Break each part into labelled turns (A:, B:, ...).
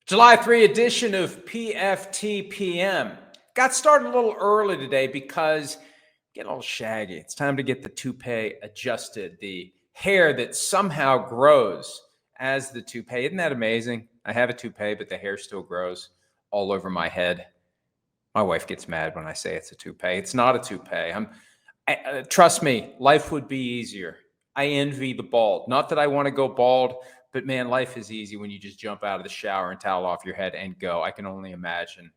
A: July 3 edition of PFT PM. Got started a little early today because getting a little shaggy. It's time to get the toupee adjusted, the hair that somehow grows as the toupee. Isn't that amazing? I have a toupee, but the hair still grows all over my head. My wife gets mad when I say it's a toupee. It's not a toupee. Trust me, life would be easier. I envy the bald. Not that I want to go bald, but man, life is easy when you just jump out of the shower and towel off your head and go. I can only imagine.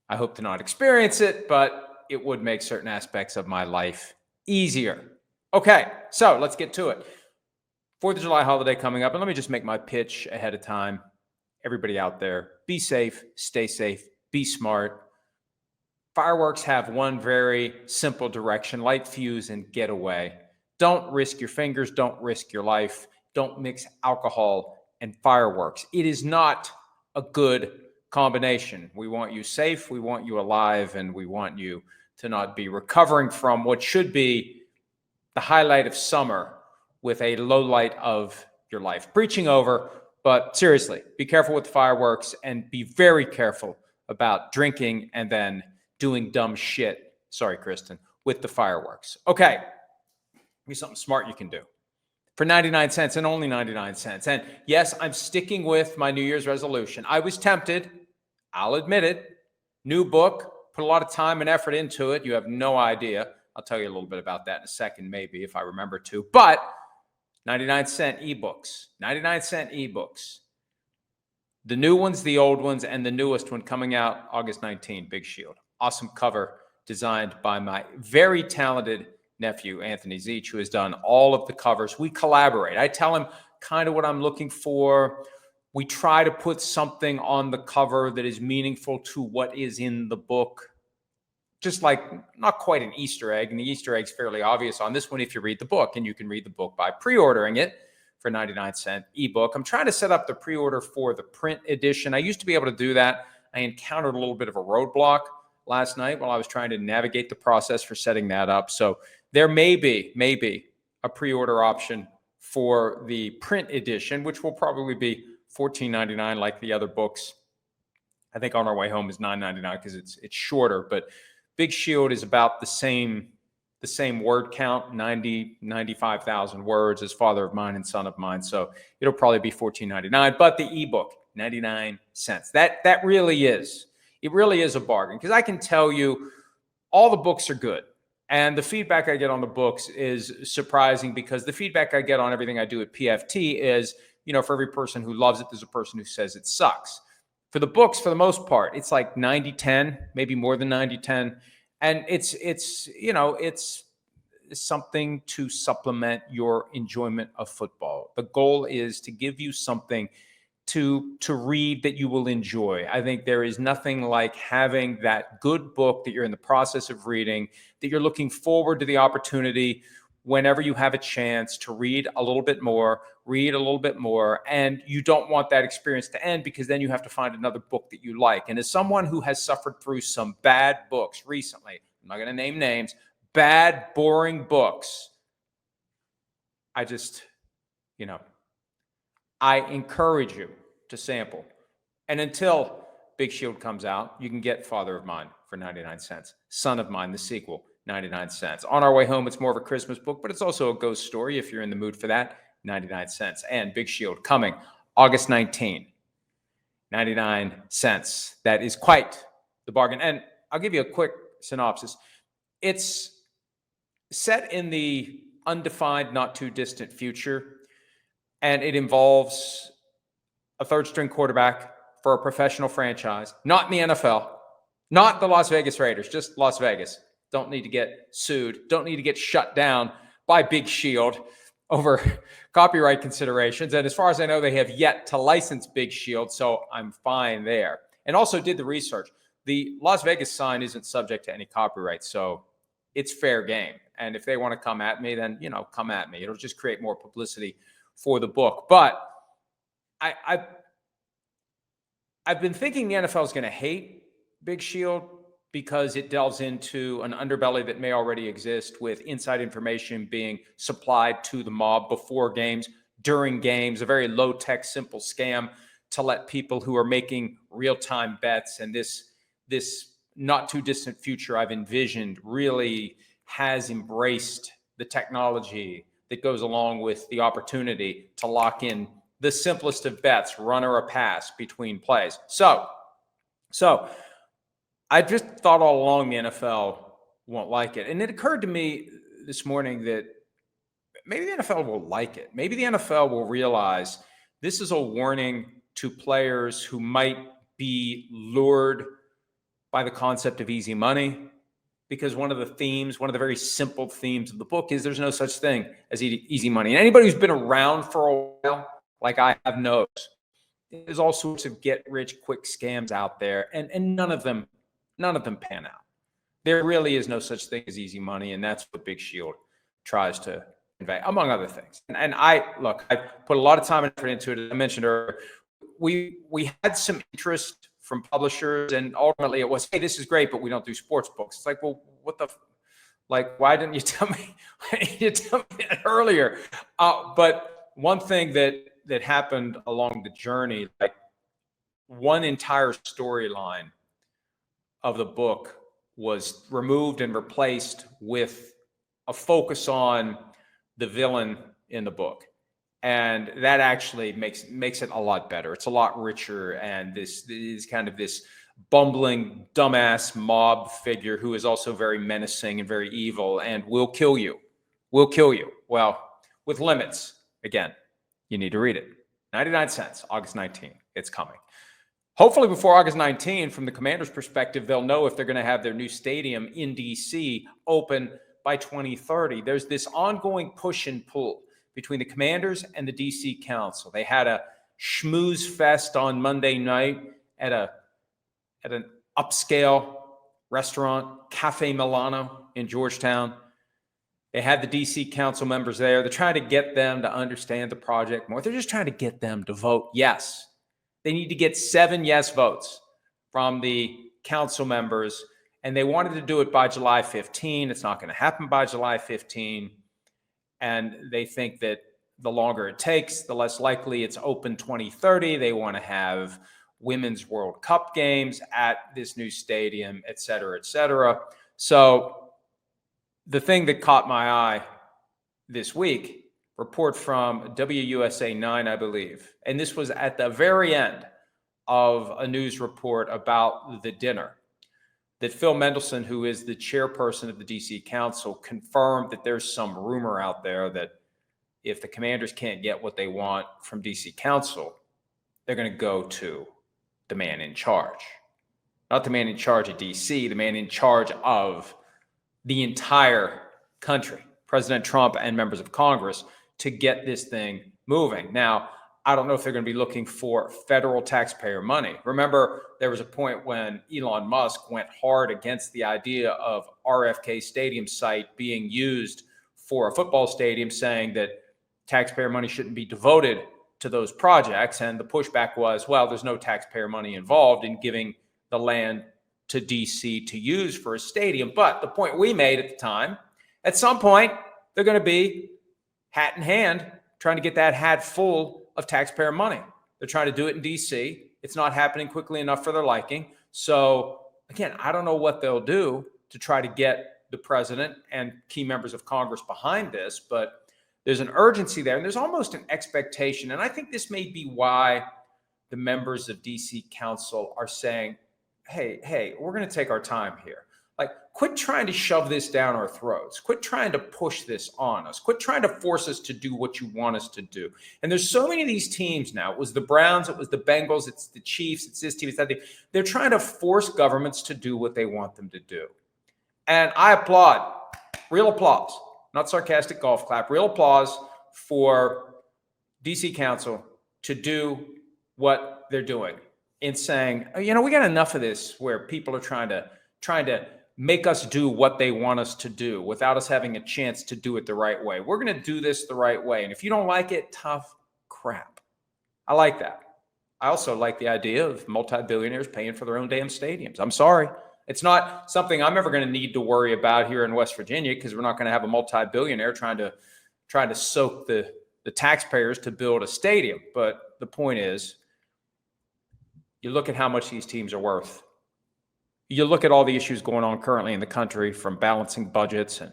A: I hope to not experience it, but it would make certain aspects of my life easier. Okay, so let's get to it. 4th of July holiday coming up, and let me just make my pitch ahead of time. Everybody out there, be safe, stay safe, be smart. Fireworks have one very simple direction: light fuse and get away. Don't risk your fingers. Don't risk your life. Don't mix alcohol and fireworks. It is not a good combination. We want you safe, we want you alive, and we want you to not be recovering from what should be the highlight of summer with a low light of your life. Preaching over, but seriously, be careful with the fireworks and be very careful about drinking and then doing dumb shit, sorry, Kristen, with the fireworks. Okay, here's something smart you can do for 99 cents and only 99 cents. And yes, I'm sticking with my New Year's resolution. I was tempted, I'll admit it. New book, put a lot of time and effort into it. You have no idea. I'll tell you a little bit about that in a second, maybe, if I remember to. But 99-cent ebooks, 99-cent ebooks. The new ones, the old ones, and the newest one coming out August 19, Big Shield. Awesome cover designed by my very talented nephew, Anthony Zeech, who has done all of the covers. We collaborate. I tell him kind of what I'm looking for. We try to put something on the cover that is meaningful to what is in the book. Just like not quite an Easter egg, and the Easter egg's fairly obvious on this one if you read the book, and you can read the book by pre-ordering it for 99-cent ebook. I'm trying to set up the pre-order for the print edition. I used to be able to do that. I encountered a little bit of a roadblock last night while I was trying to navigate the process for setting that up. So there may be a pre-order option for the print edition, which will probably be $14.99 like the other books. I think On Our Way Home is $9.99 because it's shorter, but Big Shield is about the same word count, 95,000 words as Father of Mine and Son of Mine. So it'll probably be $14.99, but the ebook, 99 cents. That really is. It really is a bargain, because I can tell you all the books are good. And the feedback I get on the books is surprising, because the feedback I get on everything I do at PFT is, for every person who loves it, there's a person who says it sucks. For the books, for the most part, it's like 90-10, maybe more than 90-10. And it's something to supplement your enjoyment of football. The goal is to give you something to read that you will enjoy. I think there is nothing like having that good book that you're in the process of reading, that you're looking forward to the opportunity whenever you have a chance to read a little bit more, and you don't want that experience to end, because then you have to find another book that you like. And as someone who has suffered through some bad books recently, I'm not going to name names, bad, boring books, I just, I encourage you to sample. And until Big Shield comes out, you can get Father of Mine for 99 cents. Son of Mine, the sequel, 99 cents. On Our Way Home, it's more of a Christmas book, but it's also a ghost story if you're in the mood for that, 99 cents. And Big Shield coming August 19, 99 cents. That is quite the bargain. And I'll give you a quick synopsis. It's set in the undefined, not too distant future, and it involves a third-string quarterback for a professional franchise, not in the NFL, not the Las Vegas Raiders, just Las Vegas. Don't need to get sued, don't need to get shut down by Big Shield over copyright considerations. And as far as I know, they have yet to license Big Shield, so I'm fine there. And also did the research. The Las Vegas sign isn't subject to any copyright, so it's fair game. And if they want to come at me, then, come at me. It'll just create more publicity for the book. But I've been thinking the NFL is going to hate Big Shield because it delves into an underbelly that may already exist, with inside information being supplied to the mob before games, during games, a very low-tech, simple scam to let people who are making real-time bets and this not too distant future I've envisioned really has embraced the technology that goes along with the opportunity to lock in the simplest of bets, run or a pass between plays. So I just thought all along the NFL won't like it. And it occurred to me this morning that maybe the NFL will like it. Maybe the NFL will realize this is a warning to players who might be lured by the concept of easy money, because one of the very simple themes of the book is there's no such thing as easy money. And anybody who's been around for a while, like I have, knows there's all sorts of get-rich-quick scams out there, and none of them pan out. There really is no such thing as easy money, and that's what Big Shield tries to convey, among other things. And I put a lot of time and effort into it. As I mentioned earlier, we had some interest from publishers, and ultimately it was, hey, this is great, but we don't do sports books. It's like, well, why didn't you tell me? Why didn't you tell me that earlier? But one thing that happened along the journey, like one entire storyline of the book was removed and replaced with a focus on the villain in the book. And that actually makes it a lot better. It's a lot richer. And this is kind of this bumbling, dumbass mob figure who is also very menacing and very evil and will kill you. Will kill you. Well, with limits. Again, you need to read it. 99 cents, August 19th. It's coming. Hopefully before August 19th, from the Commanders' perspective, they'll know if they're going to have their new stadium in D.C. open by 2030. There's this ongoing push and pull between the Commanders and the D.C. Council. They had a schmooze fest on Monday night at an upscale restaurant, Cafe Milano in Georgetown. They had the D.C. Council members there. They're trying to get them to understand the project more. They're just trying to get them to vote yes. They need to get 7 yes votes from the council members, and they wanted to do it by July 15. It's not going to happen by July 15. And they think that the longer it takes, the less likely it's open 2030. They want to have Women's World Cup games at this new stadium, et cetera, et cetera. So the thing that caught my eye this week, report from WUSA 9, I believe, and this was at the very end of a news report about the dinner, that Phil Mendelson, who is the chairperson of the D.C. Council, confirmed that there's some rumor out there that if the Commanders can't get what they want from D.C. Council, they're going to go to the man in charge. Not the man in charge of D.C., the man in charge of the entire country, President Trump and members of Congress, to get this thing moving. Now, I don't know if they're going to be looking for federal taxpayer money. Remember, there was a point when Elon Musk went hard against the idea of RFK Stadium site being used for a football stadium, saying that taxpayer money shouldn't be devoted to those projects. And the pushback was, well, there's no taxpayer money involved in giving the land to DC to use for a stadium. But the point we made at the time, at some point, they're going to be hat in hand, trying to get that hat full of taxpayer money. They're trying to do it in D.C. It's not happening quickly enough for their liking. So, again, I don't know what they'll do to try to get the president and key members of Congress behind this, but there's an urgency there, and there's almost an expectation. And I think this may be why the members of D.C. Council are saying, hey, we're going to take our time here. Like, quit trying to shove this down our throats. Quit trying to push this on us. Quit trying to force us to do what you want us to do. And there's so many of these teams now. It was the Browns. It was the Bengals. It's the Chiefs. It's this team. It's that team. They're trying to force governments to do what they want them to do. And I applaud, real applause, not sarcastic golf clap, real applause for DC Council to do what they're doing in saying, we got enough of this where people are trying to make us do what they want us to do without us having a chance to do it the right way. We're going to do this the right way. And if you don't like it, tough crap. I like that. I also like the idea of multi-billionaires paying for their own damn stadiums. I'm sorry. It's not something I'm ever going to need to worry about here in West Virginia, because we're not going to have a multi-billionaire trying to soak the taxpayers to build a stadium. But the point is, You look at how much these teams are worth. You look at all the issues going on currently in the country, from balancing budgets and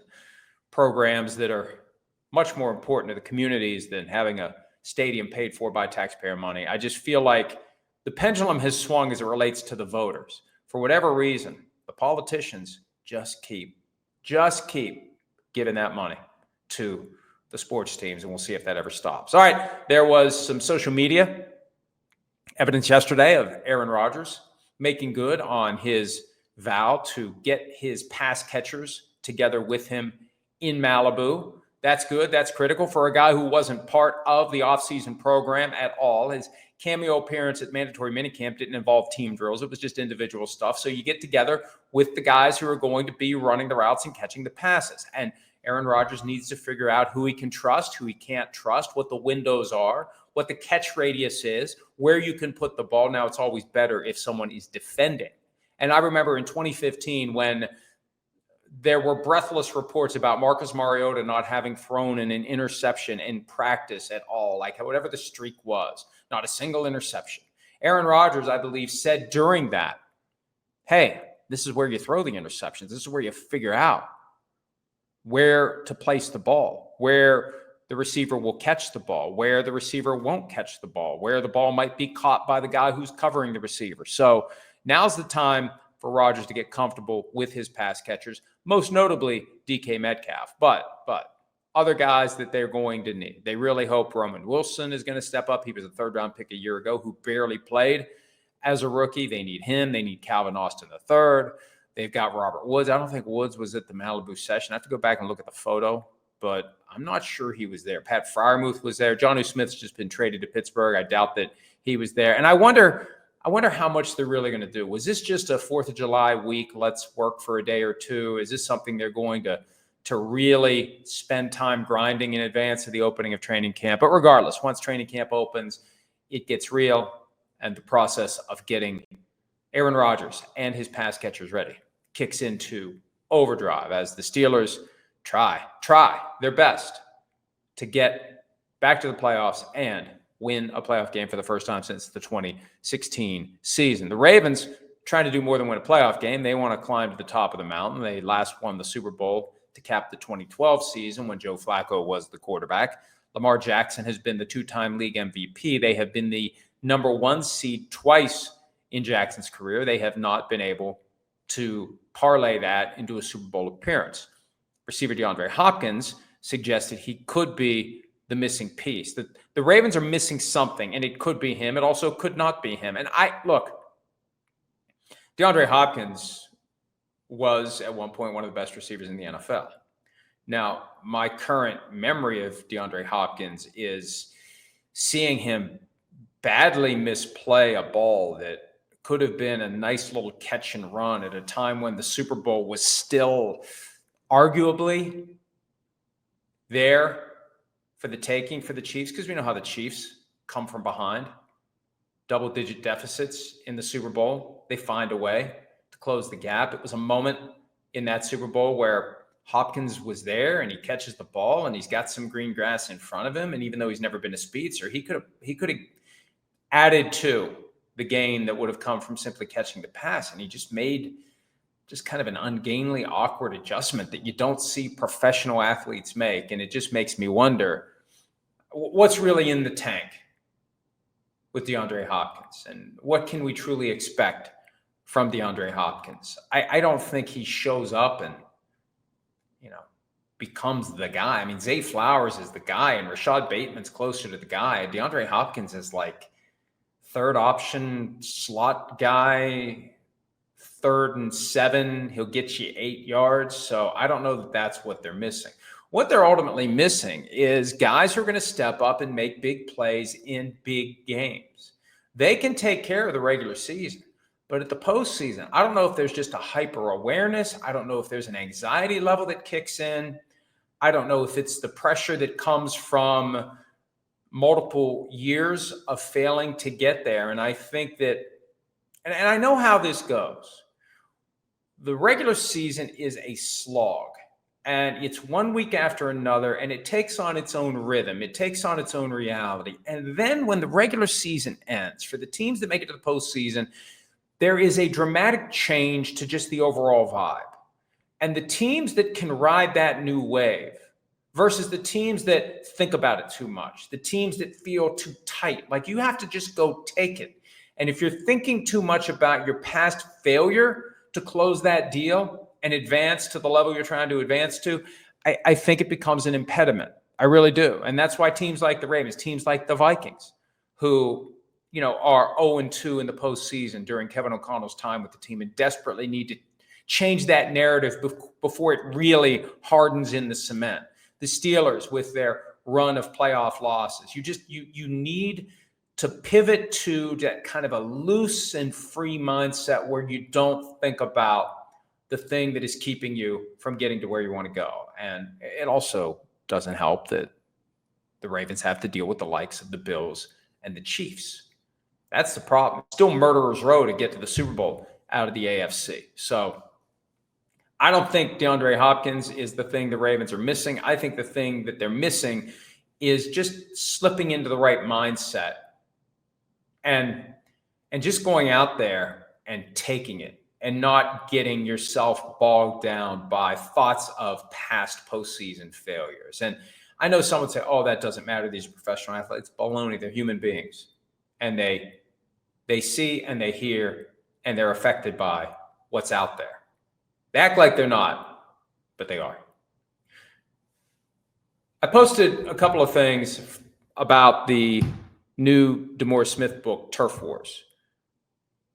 A: programs that are much more important to the communities than having a stadium paid for by taxpayer money. I just feel like the pendulum has swung as it relates to the voters. For whatever reason, the politicians just keep giving that money to the sports teams, and we'll see if that ever stops. All right, there was some social media evidence yesterday of Aaron Rodgers making good on his vow to get his pass catchers together with him in Malibu. That's good. That's critical for a guy who wasn't part of the offseason program at all. His cameo appearance at mandatory minicamp didn't involve team drills. It was just individual stuff. So you get together with the guys who are going to be running the routes and catching the passes. And Aaron Rodgers needs to figure out who he can trust, who he can't trust, what the windows are, what the catch radius is, where you can put the ball. Now, it's always better if someone is defending. And I remember in 2015 when there were breathless reports about Marcus Mariota not having thrown an interception in practice at all, like whatever the streak was, not a single interception. Aaron Rodgers, I believe, said during that, hey, this is where you throw the interceptions. This is where you figure out where to place the ball, where the receiver will catch the ball, where the receiver won't catch the ball, where the ball might be caught by the guy who's covering the receiver. So now's the time for Rodgers to get comfortable with his pass catchers, most notably DK Metcalf, but other guys that they're going to need. They really hope Roman Wilson is going to step up. He was a third-round pick a year ago who barely played as a rookie. They need him. They need Calvin Austin III. They've got Robert Woods. I don't think Woods was at the Malibu session. I have to go back and look at the photo, but I'm not sure he was there. Pat Freiermuth was there. Jonnu Smith's just been traded to Pittsburgh. I doubt that he was there. And I wonder how much they're really going to do. Was this just a 4th of July week? Let's work for a day or two. Is this something they're going to really spend time grinding in advance of the opening of training camp? But regardless, once training camp opens, it gets real, and the process of getting Aaron Rodgers and his pass catchers ready kicks into overdrive as the Steelers try their best to get back to the playoffs and win a playoff game for the first time since the 2016 season. The Ravens trying to do more than win a playoff game. They want to climb to the top of the mountain. They last won the Super Bowl to cap the 2012 season when Joe Flacco was the quarterback. Lamar Jackson has been the 2-time league MVP. They have been the number 1 seed twice in Jackson's career. They have not been able to parlay that into a Super Bowl appearance. Receiver DeAndre Hopkins suggested he could be the missing piece. The Ravens are missing something, and it could be him. It also could not be him. And DeAndre Hopkins was at one point one of the best receivers in the NFL. Now, my current memory of DeAndre Hopkins is seeing him badly misplay a ball that could have been a nice little catch and run at a time when the Super Bowl was still arguably there for the taking for the Chiefs, because we know how the Chiefs come from behind, double-digit deficits in the Super Bowl. They find a way to close the gap. It was a moment in that Super Bowl where Hopkins was there and he catches the ball and he's got some green grass in front of him. And even though he's never been a speedster, he could have added to the gain that would have come from simply catching the pass. And he just made kind of an ungainly, awkward adjustment that you don't see professional athletes make. And it just makes me wonder what's really in the tank with DeAndre Hopkins and what can we truly expect from DeAndre Hopkins. I don't think he shows up and, becomes the guy. I mean, Zay Flowers is the guy and Rashad Bateman's closer to the guy. DeAndre Hopkins is like third option slot guy, 3rd and 7. He'll get you 8 yards. So I don't know that that's what they're missing. What they're ultimately missing is guys who are going to step up and make big plays in big games. They can take care of the regular season, but at the postseason, I don't know if there's just a hyper awareness. I don't know if there's an anxiety level that kicks in. I don't know if it's the pressure that comes from multiple years of failing to get there. And I think that, and I know how this goes. The regular season is a slog and it's one week after another, and it takes on its own rhythm. It takes on its own reality. And then when the regular season ends, for the teams that make it to the postseason, there is a dramatic change to just the overall vibe. And the teams that can ride that new wave versus the teams that think about it too much, the teams that feel too tight, like you have to just go take it. And if you're thinking too much about your past failure to close that deal and advance to the level you're trying to advance to, I think it becomes an impediment. I really do. And that's why teams like the Ravens, teams like the Vikings, who, are 0-2 in the postseason during Kevin O'Connell's time with the team and desperately need to change that narrative before it really hardens in the cement. The Steelers with their run of playoff losses. You need to pivot to that kind of a loose and free mindset where you don't think about the thing that is keeping you from getting to where you want to go. And it also doesn't help that the Ravens have to deal with the likes of the Bills and the Chiefs. That's the problem. Still murderer's row to get to the Super Bowl out of the AFC. So I don't think DeAndre Hopkins is the thing the Ravens are missing. I think the thing that they're missing is just slipping into the right mindset and just going out there and taking it and not getting yourself bogged down by thoughts of past postseason failures. And I know someone would say, oh, that doesn't matter. These are professional athletes. Baloney. They're human beings. And they see and they hear and they're affected by what's out there. They act like they're not, but they are. I posted a couple of things about the new DeMauice Smith book, Turf Wars.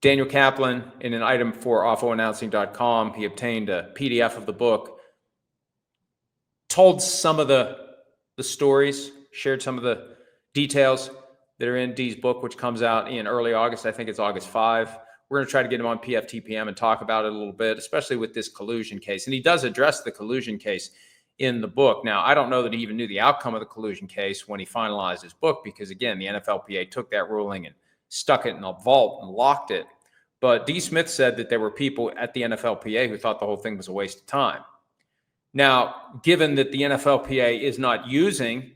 A: Daniel Kaplan, in an item for AWFOannouncing.com, he obtained a PDF of the book, told some of the stories, shared some of the details that are in Dee's book, which comes out in early August. I think it's August 5. We're going to try to get him on PFT PM and talk about it a little bit, especially with this collusion case. And he does address the collusion case in the book. Now, I don't know that he even knew the outcome of the collusion case when he finalized his book because, again, the NFLPA took that ruling and stuck it in a vault and locked it. But D. Smith said that there were people at the NFLPA who thought the whole thing was a waste of time. Now, given that the NFLPA is not using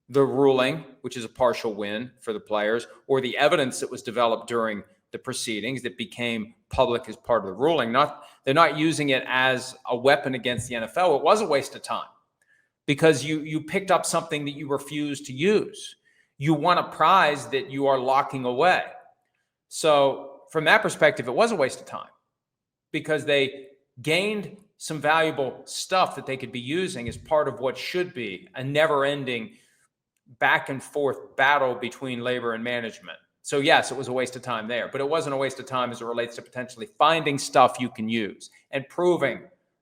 A: the ruling, which is a partial win for the players, or the evidence that was developed during the proceedings that became public as part of the ruling, they're not using it as a weapon against the NFL. It was a waste of time because you picked up something that you refused to use. You won a prize that you are locking away. So from that perspective, it was a waste of time because they gained some valuable stuff that they could be using as part of what should be a never-ending back and forth battle between labor and management. So yes, it was a waste of time there, but it wasn't a waste of time as it relates to potentially finding stuff you can use and proving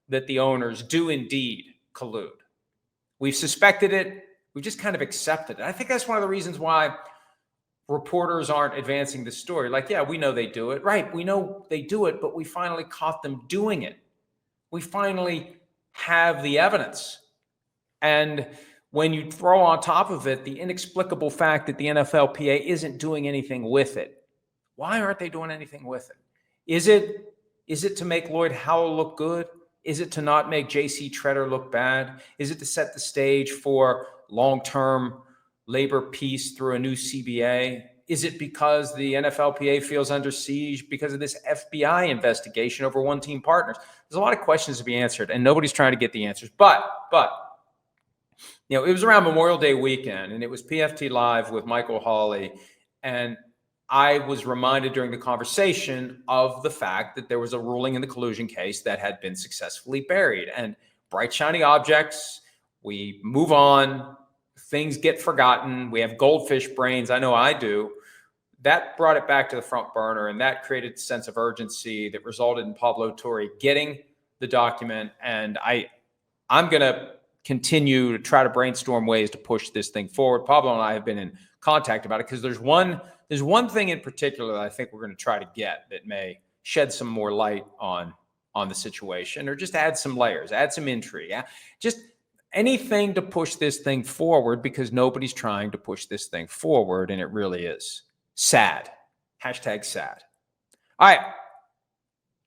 A: that the owners do indeed collude. We've suspected it. We've just kind of accepted it. I think that's one of the reasons why reporters aren't advancing the story. Like, yeah, we know they do it. Right, we know they do it, but we finally caught them doing it. We finally have the evidence. And when you throw on top of it the inexplicable fact that the NFLPA isn't doing anything with it, why aren't they doing anything with it? Is it to make Lloyd Howell look good? Is it to not make J.C. Treader look bad? Is it to set the stage for long-term labor peace through a new CBA? Is it because the NFLPA feels under siege because of this FBI investigation over one-team partners? There's a lot of questions to be answered, and nobody's trying to get the answers. But it was around Memorial Day weekend, and it was PFT Live with Michael Hawley, and I was reminded during the conversation of the fact that there was a ruling in the collusion case that had been successfully buried. And bright, shiny objects, we move on. Things get forgotten. We have goldfish brains. I know I do. That brought it back to the front burner, and that created a sense of urgency that resulted in Pablo Torre getting the document. And I'm going to continue to try to brainstorm ways to push this thing forward. Pablo and I have been in contact about it because there's one thing in particular that I think we're going to try to get that may shed some more light on the situation, or just add some layers, add some intrigue. Just anything to push this thing forward, because nobody's trying to push this thing forward, and it really is sad. Hashtag sad. All right,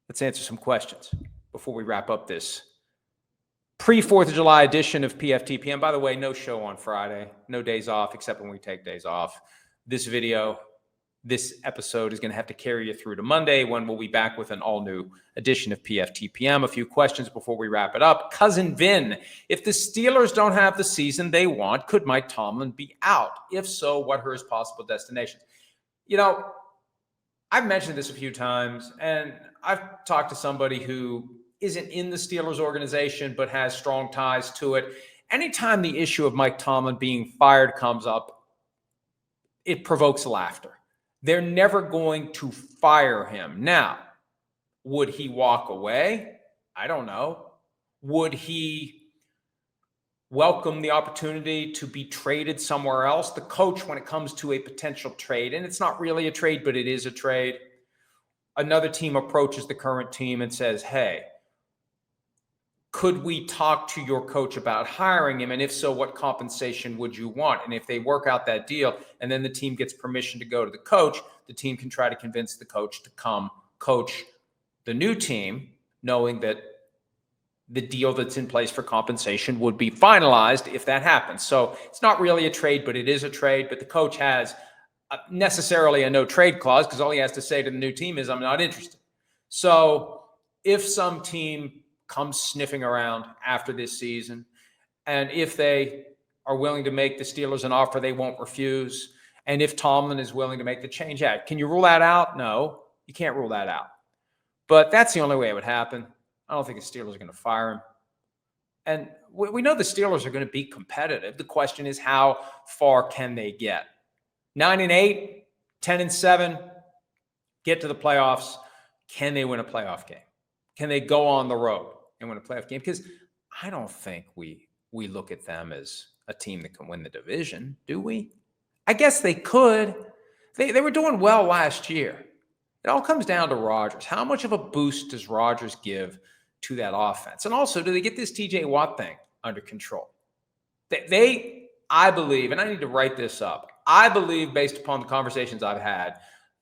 A: let's answer some questions before we wrap up this Pre-4th of July edition of PFT PM. By the way, no show on Friday. No days off, except when we take days off. This episode is going to have to carry you through to Monday, when we'll be back with an all-new edition of PFT PM. A few questions before we wrap it up. Cousin Vin, if the Steelers don't have the season they want, could Mike Tomlin be out? If so, what are his possible destinations? You know, I've mentioned this a few times, and I've talked to somebody who isn't in the Steelers organization but has strong ties to it. Anytime the issue of Mike Tomlin being fired comes up, it provokes laughter. They're never going to fire him. Now, would he walk away? I don't know. Would he welcome the opportunity to be traded somewhere else? The coach, when it comes to a potential trade, and it's not really a trade, but it is a trade, another team approaches the current team and says, hey, could we talk to your coach about hiring him? And if so, what compensation would you want? And if they work out that deal and then the team gets permission to go to the coach, the team can try to convince the coach to come coach the new team, knowing that the deal that's in place for compensation would be finalized if that happens. So it's not really a trade, but it is a trade. But the coach has necessarily a no trade clause, because all he has to say to the new team is, I'm not interested. So if some team comes sniffing around after this season, and if they are willing to make the Steelers an offer they won't refuse, and if Tomlin is willing to make the change, can you rule that out? No, you can't rule that out. But that's the only way it would happen. I don't think the Steelers are going to fire him. And we know the Steelers are going to be competitive. The question is, how far can they get? 9-8, 10-7, get to the playoffs. Can they win a playoff game? Can they go on the road and win a playoff game? Because I don't think we look at them as a team that can win the division, do we? I guess they could. They were doing well last year. It all comes down to Rodgers. How much of a boost does Rodgers give to that offense? And also, do they get this TJ Watt thing under control? I believe, and I need to write this up, I believe, based upon the conversations I've had,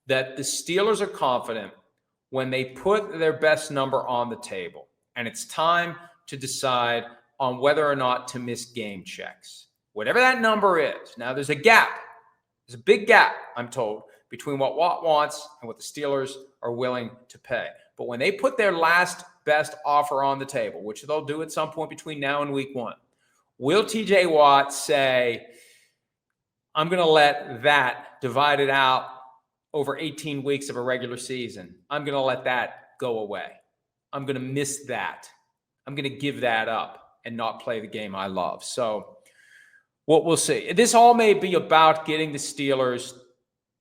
A: that the Steelers are confident when they put their best number on the table, and it's time to decide on whether or not to miss game checks. Whatever that number is. Now, there's a gap. There's a big gap, I'm told, between what Watt wants and what the Steelers are willing to pay. But when they put their last best offer on the table, which they'll do at some point between now and week 1, will TJ Watt say, I'm going to let that divided out over 18 weeks of a regular season, I'm going to let that go away. I'm going to miss that. I'm going to give that up and not play the game I love. So what we'll see. This all may be about getting the Steelers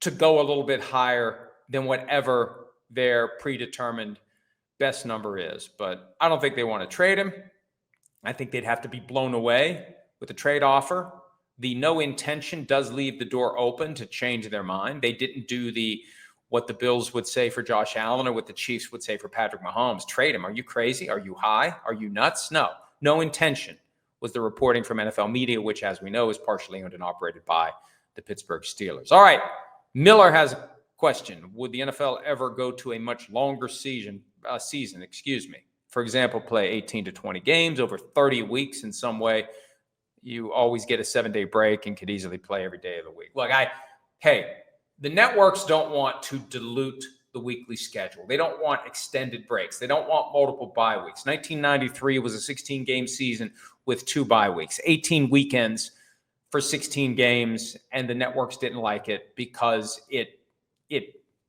A: to go a little bit higher than whatever their predetermined best number is. But I don't think they want to trade him. I think they'd have to be blown away with a trade offer. The no intention does leave the door open to change their mind. They didn't do what the Bills would say for Josh Allen or what the Chiefs would say for Patrick Mahomes. Trade him. Are you crazy? Are you high? Are you nuts? No intention was the reporting from NFL media, which, as we know, is partially owned and operated by the Pittsburgh Steelers. All right. Miller has a question. Would the NFL ever go to a much longer season? For example, play 18 to 20 games over 30 weeks in some way. You always get a 7-day break and could easily play every day of the week. Look, the networks don't want to dilute the weekly schedule. They don't want extended breaks. They don't want multiple bye weeks. 1993 was a 16-game season with 2 bye weeks, 18 weekends for 16 games, and the networks didn't like it because it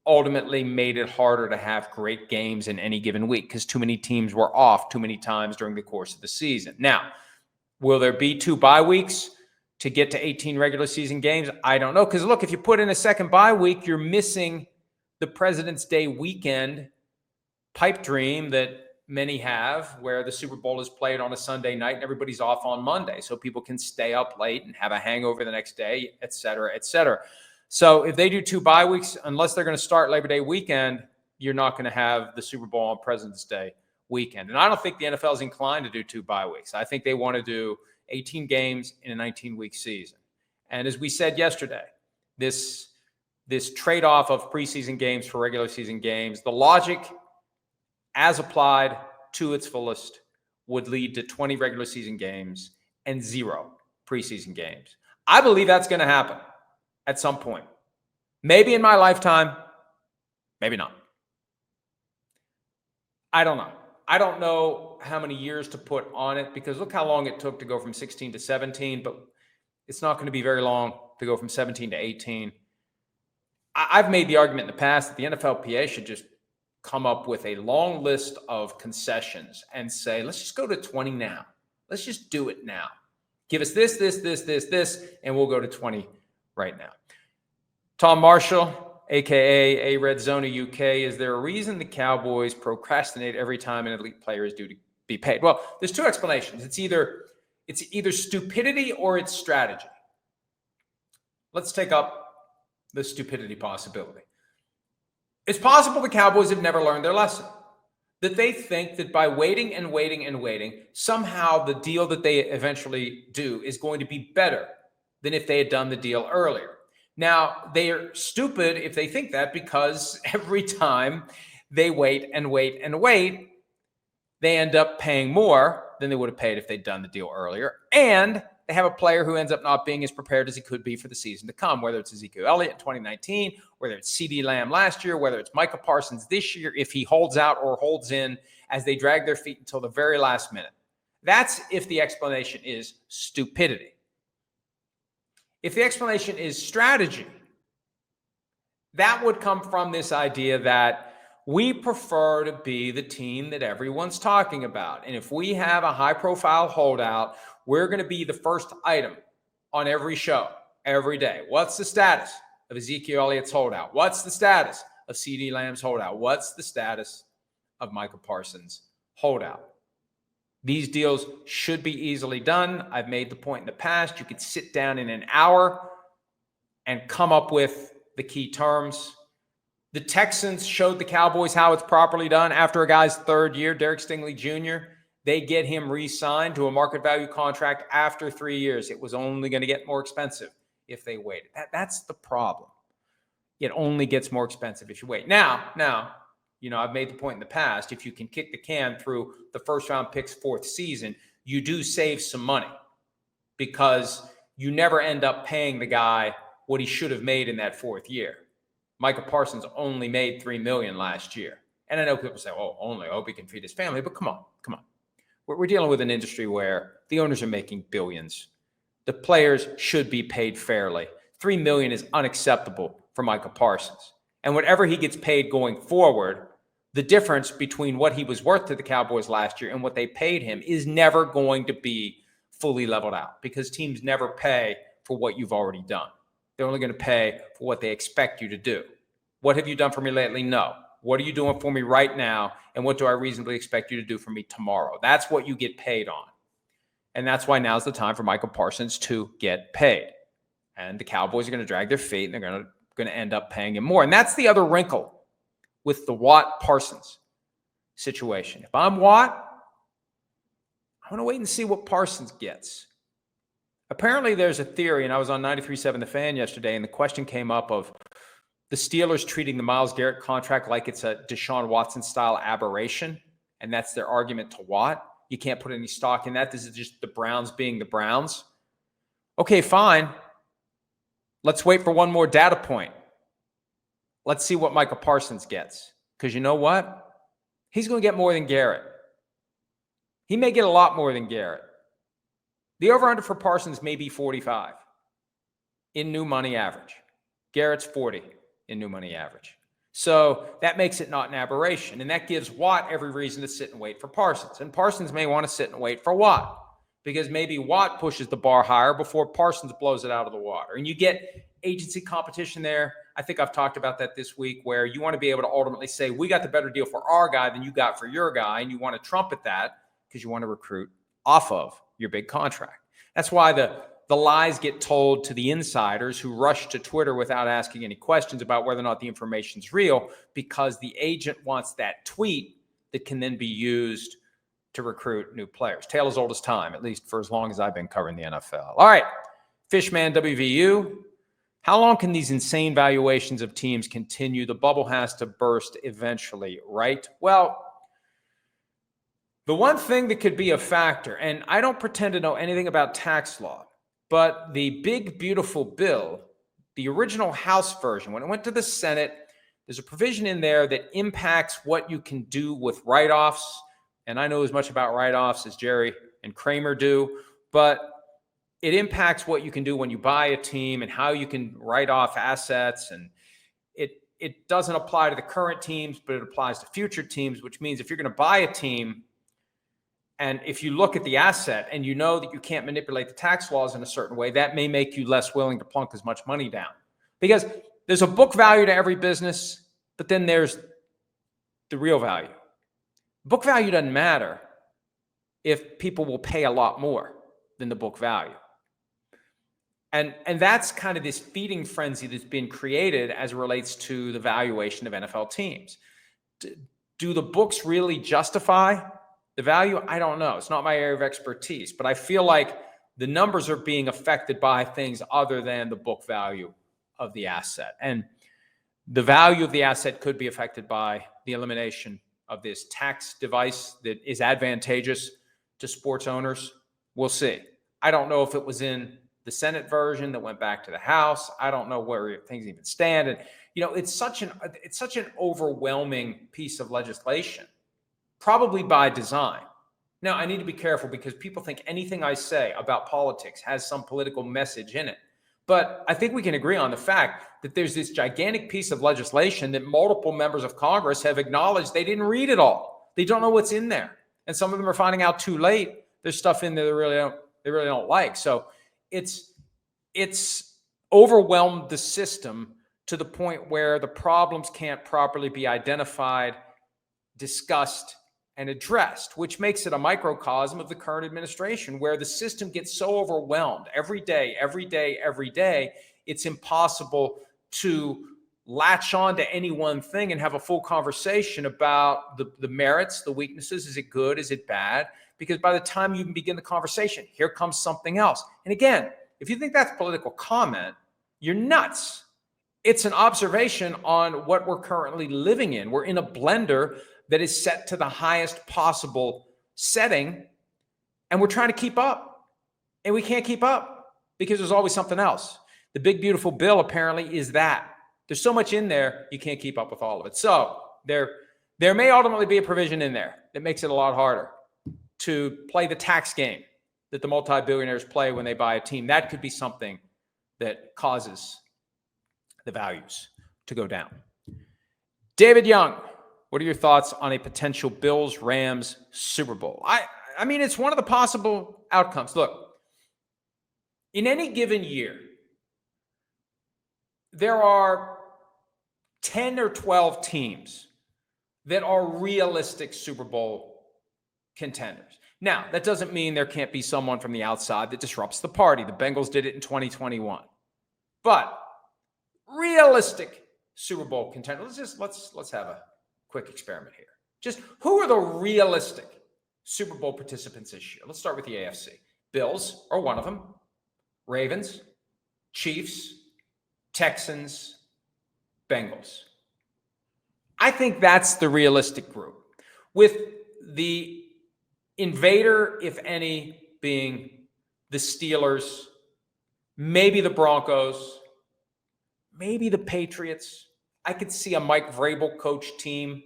A: ultimately made it harder to have great games in any given week because too many teams were off too many times during the course of the season. Now, will there be 2 bye weeks to get to 18 regular season games? I don't know. Because look, if you put in a second bye week, you're missing the President's Day weekend pipe dream that many have, where the Super Bowl is played on a Sunday night and everybody's off on Monday. So people can stay up late and have a hangover the next day, et cetera, et cetera. So if they do 2 bye weeks, unless they're going to start Labor Day weekend, you're not going to have the Super Bowl on President's Day weekend. And I don't think the NFL is inclined to do 2 bye weeks. I think they want to do 18 games in a 19-week season. And as we said yesterday, this trade-off of preseason games for regular season games, the logic as applied to its fullest would lead to 20 regular season games and 0 preseason games. I believe that's going to happen at some point. Maybe in my lifetime, maybe not. I don't know. I don't know how many years to put on it because look how long it took to go from 16 to 17, but it's not going to be very long to go from 17 to 18. I've made the argument in the past that the NFLPA should just come up with a long list of concessions and say, let's just go to 20 now. Let's just do it now. Give us this, and we'll go to 20 right now. Tom Marshall, a.k.a. Red Zone UK, is there a reason the Cowboys procrastinate every time an elite player is due to be paid? Well, there's two explanations. It's either stupidity or it's strategy. Let's take up the stupidity possibility. It's possible the Cowboys have never learned their lesson, that they think that by waiting and waiting and waiting, somehow the deal that they eventually do is going to be better than if they had done the deal earlier. Now, they are stupid if they think that because every time they wait and wait and wait, they end up paying more than they would have paid if they'd done the deal earlier. And they have a player who ends up not being as prepared as he could be for the season to come, whether it's Ezekiel Elliott in 2019, whether it's CeeDee Lamb last year, whether it's Micah Parsons this year, if he holds out or holds in as they drag their feet until the very last minute. That's if the explanation is stupidity. If the explanation is strategy, that would come from this idea that we prefer to be the team that everyone's talking about. And if we have a high-profile holdout, we're going to be the first item on every show, every day. What's the status of Ezekiel Elliott's holdout? What's the status of CeeDee Lamb's holdout? What's the status of Micah Parsons' holdout? These deals should be easily done. I've made the point in the past. You could sit down in an hour and come up with the key terms. The Texans showed the Cowboys how it's properly done. After a guy's third year, Derek Stingley Jr., they get him re-signed to a market value contract after 3 years. It was only going to get more expensive if they waited. That's the problem. It only gets more expensive if you wait. Now, I've made the point in the past, if you can kick the can through the first-round pick's fourth season, you do save some money because you never end up paying the guy what he should have made in that fourth year. Micah Parsons only made $3 million last year. And I know people say, only, I hope he can feed his family. But come on. We're dealing with an industry where the owners are making billions. The players should be paid fairly. $3 million is unacceptable for Micah Parsons. And whatever he gets paid going forward, the difference between what he was worth to the Cowboys last year and what they paid him is never going to be fully leveled out because teams never pay for what you've already done. They're only going to pay for what they expect you to do. What have you done for me lately? No. What are you doing for me right now? And what do I reasonably expect you to do for me tomorrow? That's what you get paid on. And that's why now's the time for Micah Parsons to get paid. And the Cowboys are going to drag their feet and they're going to end up paying him more. And that's the other wrinkle with the Watt-Parsons situation. If I'm Watt, I want to wait and see what Parsons gets. Apparently there's a theory, and I was on 93.7 The Fan yesterday, and the question came up of the Steelers treating the Myles Garrett contract like it's a Deshaun Watson-style aberration, and that's their argument to Watt. You can't put any stock in that. This is just the Browns being the Browns. Okay, fine. Let's wait for one more data point. Let's see what Micah Parsons gets. Because you know what? He's going to get more than Garrett. He may get a lot more than Garrett. The over-under for Parsons may be 45 in new money average. Garrett's 40 in new money average. So that makes it not an aberration. And that gives Watt every reason to sit and wait for Parsons. And Parsons may want to sit and wait for Watt because maybe Watt pushes the bar higher before Parsons blows it out of the water. And you get agency competition there. I think I've talked about that this week where you want to be able to ultimately say, we got the better deal for our guy than you got for your guy. And you want to trumpet that because you want to recruit off of your big contract. That's why the lies get told to the insiders who rush to Twitter without asking any questions about whether or not the information's real, because the agent wants that tweet that can then be used to recruit new players. Tale as old as time, at least for as long as I've been covering the NFL. All right, Fishman WVU. How long can these insane valuations of teams continue? The bubble has to burst eventually, right? Well, The one thing that could be a factor, and I don't pretend to know anything about tax law, but the big, beautiful bill, the original House version, when it went to the Senate, there's a provision in there that impacts what you can do with write-offs. And I know as much about write-offs as Jerry and Kramer do, but it impacts what you can do when you buy a team and how you can write off assets. And it doesn't apply to the current teams, but it applies to future teams, which means if you're going to buy a team, and if you look at the asset and you know that you can't manipulate the tax laws in a certain way, that may make you less willing to plunk as much money down. Because there's a book value to every business, but then there's the real value. Book value doesn't matter if people will pay a lot more than the book value. And that's kind of this feeding frenzy that's been created as it relates to the valuation of NFL teams. Do the books really justify the value? I don't know. It's not my area of expertise, but I feel like the numbers are being affected by things other than the book value of the asset. And the value of the asset could be affected by the elimination of this tax device that is advantageous to sports owners. We'll see. I don't know if it was in the Senate version that went back to the House. I don't know where things even stand. And, it's such an overwhelming piece of legislation, probably by design. Now, I need to be careful because people think anything I say about politics has some political message in it. But I think we can agree on the fact that there's this gigantic piece of legislation that multiple members of Congress have acknowledged they didn't read it all. They don't know what's in there. And some of them are finding out too late. There's stuff in there they really don't like. So it's overwhelmed the system to the point where the problems can't properly be identified, discussed, and addressed, which makes it a microcosm of the current administration, where the system gets so overwhelmed every day, it's impossible to latch on to any one thing and have a full conversation about the merits, the weaknesses. Is it good? Is it bad? Because by the time you even begin the conversation, here comes something else. And again, if you think that's political comment, you're nuts. It's an observation on what we're currently living in. We're in a blender that is set to the highest possible setting, and we're trying to keep up. And we can't keep up because there's always something else. The big, beautiful bill apparently is that. There's so much in there, you can't keep up with all of it. So there may ultimately be a provision in there that makes it a lot harder to play the tax game that the multi-billionaires play when they buy a team. That could be something that causes the values to go down. David Young, what are your thoughts on a potential Bills-Rams Super Bowl? I mean, it's one of the possible outcomes. Look, in any given year, there are 10 or 12 teams that are realistic Super Bowl contenders. Now, that doesn't mean there can't be someone from the outside that disrupts the party. The Bengals did it in 2021. But realistic Super Bowl contenders. Let's have a quick experiment here. Just who are the realistic Super Bowl participants this year? Let's start with the AFC. Bills are one of them. Ravens, Chiefs, Texans, Bengals. I think that's the realistic group, with the invader, if any, being the Steelers, maybe the Broncos, maybe the Patriots. I could see a Mike Vrabel coach team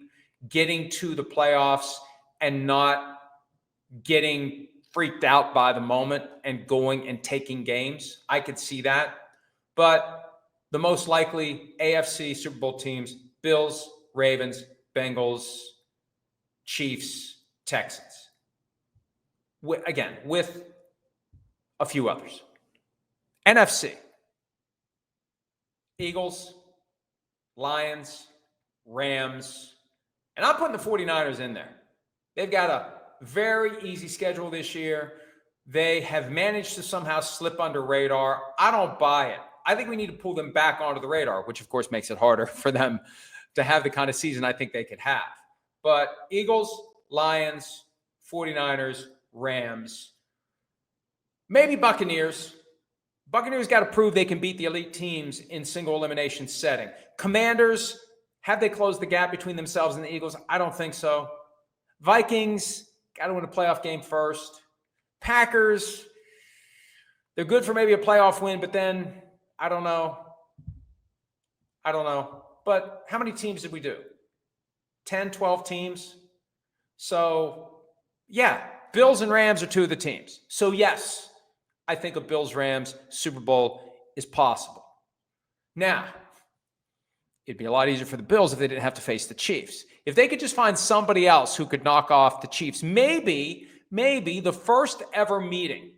A: getting to the playoffs and not getting freaked out by the moment and going and taking games. I could see that. But the most likely AFC Super Bowl teams, Bills, Ravens, Bengals, Chiefs, Texans. Again, with a few others. NFC, Eagles, Lions, Rams, and I'm putting the 49ers in there. They've got a very easy schedule this year. They have managed to somehow slip under radar. I don't buy it. I think we need to pull them back onto the radar, which of course makes it harder for them to have the kind of season I think they could have. But Eagles, Lions, 49ers, Rams, maybe Buccaneers. Buccaneers got to prove they can beat the elite teams in single elimination setting. Commanders, have they closed the gap between themselves and the Eagles? I don't think so. Vikings, got to win a playoff game first. Packers, they're good for maybe a playoff win, but then I don't know. But how many teams did we do? 10, 12 teams? So, yeah, Bills and Rams are two of the teams. So, yes, I think a Bills-Rams Super Bowl is possible. Now, it'd be a lot easier for the Bills if they didn't have to face the Chiefs. If they could just find somebody else who could knock off the Chiefs, maybe the first ever meeting,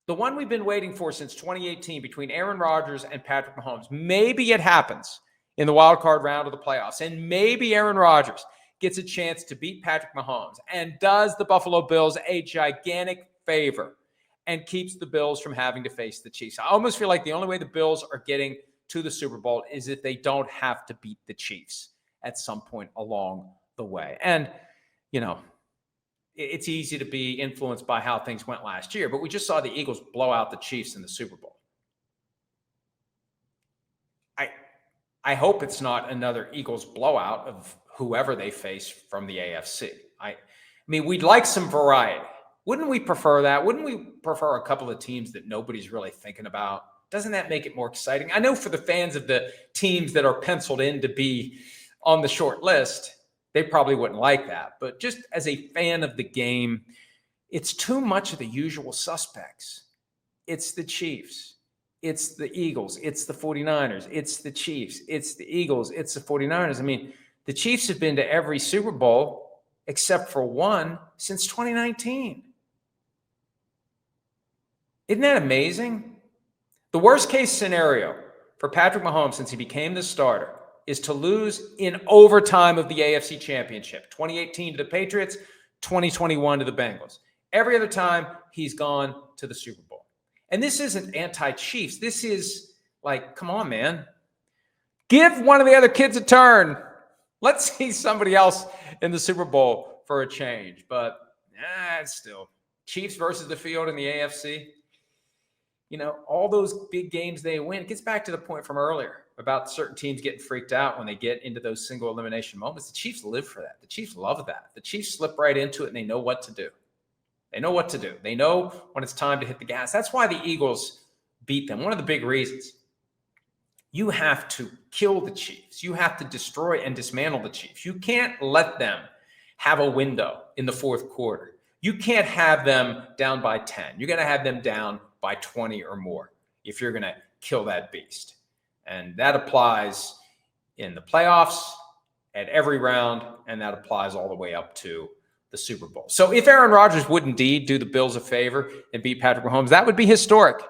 A: the one we've been waiting for since 2018 between Aaron Rodgers and Patrick Mahomes, maybe it happens in the wild card round of the playoffs. And maybe Aaron Rodgers gets a chance to beat Patrick Mahomes and does the Buffalo Bills a gigantic favor and keeps the Bills from having to face the Chiefs. I almost feel like the only way the Bills are getting to the Super Bowl is if they don't have to beat the Chiefs at some point along the way. And, you know, it's easy to be influenced by how things went last year, but we just saw the Eagles blow out the Chiefs in the Super Bowl. I hope it's not another Eagles blowout of whoever they face from the AFC. I mean, we'd like some variety. Wouldn't we prefer that? Wouldn't we prefer a couple of teams that nobody's really thinking about? Doesn't that make it more exciting? I know for the fans of the teams that are penciled in to be on the short list, they probably wouldn't like that. But just as a fan of the game, it's too much of the usual suspects. It's the Chiefs. It's the Eagles. It's the 49ers. It's the Chiefs. It's the Eagles. It's the 49ers. I mean, the Chiefs have been to every Super Bowl except for one since 2019. Isn't that amazing? The worst case scenario for Patrick Mahomes since he became the starter is to lose in overtime of the AFC Championship. 2018 to the Patriots, 2021 to the Bengals. Every other time, he's gone to the Super Bowl. And this isn't anti-Chiefs. This is like, come on, man. Give one of the other kids a turn. Let's see somebody else in the Super Bowl for a change. But it's still Chiefs versus the field in the AFC. You know, all those big games they win, it gets back to the point from earlier about certain teams getting freaked out when they get into those single elimination moments. The Chiefs live for that. The Chiefs love that. The Chiefs slip right into it, and they know what to do. They know what to do. They know when it's time to hit the gas. That's why the Eagles beat them. One of the big reasons. You have to kill the Chiefs. You have to destroy and dismantle the Chiefs. You can't let them have a window in the fourth quarter. You can't have them down by 10. You're going to have them down by 20 or more if you're going to kill that beast. And that applies in the playoffs at every round, and that applies all the way up to the Super Bowl. So if Aaron Rodgers would indeed do the Bills a favor and beat Patrick Mahomes, that would be historic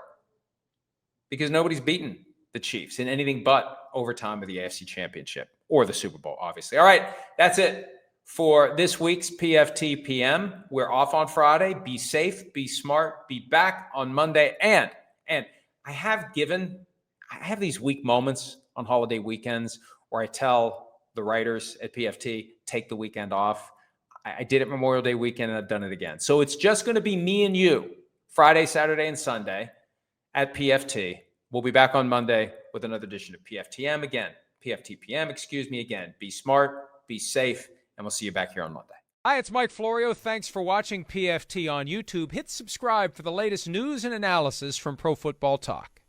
A: because nobody's beaten the Chiefs in anything but overtime of the AFC Championship or the Super Bowl, obviously. All right, that's it for this week's PFT PM. We're off on Friday. Be safe, be smart, be back on Monday. And I have these weak moments on holiday weekends where I tell the writers at PFT, take the weekend off. I did it Memorial Day weekend, and I've done it again. So it's just going to be me and you Friday, Saturday, and Sunday at PFT. We'll be back on Monday with another edition of PFTM again. PFT PM, again. Be smart, be safe, and we'll see you back here on Monday. Hi, it's Mike Florio. Thanks for watching PFT on YouTube. Hit subscribe for the latest news and analysis from Pro Football Talk.